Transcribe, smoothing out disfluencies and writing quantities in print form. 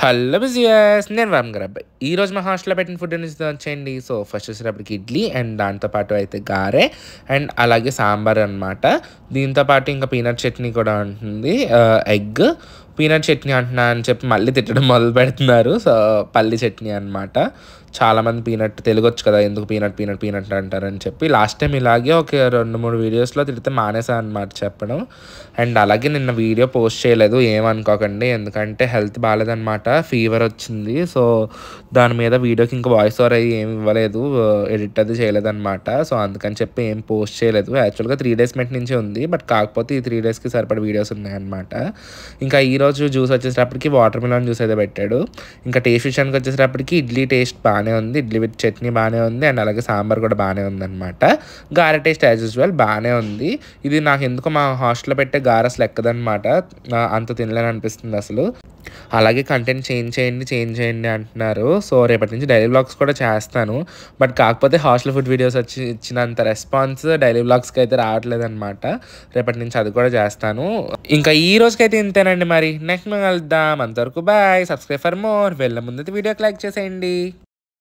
Hello బిజియస్ నేను రామ్ గరబ్బాయి. ఈరోజు మా హాస్టల్లో పెట్టిన ఫుడ్ నుంచి వచ్చేయండి. సో ఫస్ట్ వచ్చేటప్పటికి ఇడ్లీ అండ్ దాంతోపాటు అయితే గారె అండ్ అలాగే సాంబార్ అనమాట. దీంతోపాటు ఇంకా పీనట్ చట్నీ కూడా ఉంటుంది. ఎగ్ పీనట్ చట్నీ అంటున్నా అని చెప్పి మళ్ళీ తిట్టడం మొదలు పెడుతున్నారు. సో పల్లి చట్నీ అనమాట. చాలామంది పీనట్ తెలుగొచ్చు కదా, ఎందుకు పీనట్ పీనట్ పీనట్ అంటారని చెప్పి లాస్ట్ టైం ఇలాగే ఒక 2-3 వీడియోస్లో తిడితే మానేసా అనమాట చెప్పడం. అండ్ అలాగే నిన్న వీడియో పోస్ట్ చేయలేదు, ఏమనుకోకండి, ఎందుకంటే హెల్త్ బాగాలేదనమాట, ఫీవర్ వచ్చింది. సో దాని మీద వీడియోకి ఇంకా వాయిస్ ఓవర్ అయ్యి ఏమి ఇవ్వలేదు, ఎడిట్ అది చేయలేదన్నమాట. సో అందుకని చెప్పి ఏం పోస్ట్ చేయలేదు. యాక్చువల్గా 3 డేస్ మెట్ నుంచి ఉంది, బట్ కాకపోతే ఈ 3 డేస్కి సరిపడ వీడియోస్ ఉన్నాయన్నమాట. ఇంకా ఈరోజు జ్యూస్ వచ్చేటప్పటికి వాటర్ మిలన్ జ్యూస్ అయితే పెట్టాడు. ఇంకా టేస్ట్ విషయానికి వచ్చేటప్పటికి ఇడ్లీ టేస్ట్ బాగానే ఉంది, ఇడ్లీ విత్ చట్నీ బాగానే ఉంది అండ్ అలాగే సాంబార్ కూడా బాగానే ఉందన్నమాట. గారె టేస్ట్ యాజ్ యూజువల్ బాగానే ఉంది. ఇది నాకు ఎందుకో మా హాస్టల్లో పెట్టే గారె అసలు ఎక్కదనమాట, అంత తినలేని అనిపిస్తుంది అసలు. అలాగే కంటెంట్ చేంజ్ చేయండి అంటున్నారు. సో రేపటి నుంచి డైలీ వ్లాగ్స్ కూడా చేస్తాను, బట్ కాకపోతే హాస్టల్ ఫుడ్ వీడియోస్ వచ్చి ఇచ్చినంత రెస్పాన్స్ డైలీ వ్లాగ్స్కి అయితే రావట్లేదు అనమాట. రేపటి నుంచి అది కూడా చేస్తాను. ఇంకా ఈ రోజుకైతే ఇంతేనండి. మరి నెక్స్ట్ మేము కలుద్దాం. అంతవరకు బాయ్. Subscribe for more. వెళ్ళే ముందు వీడియోకి లైక్ చేసేయండి.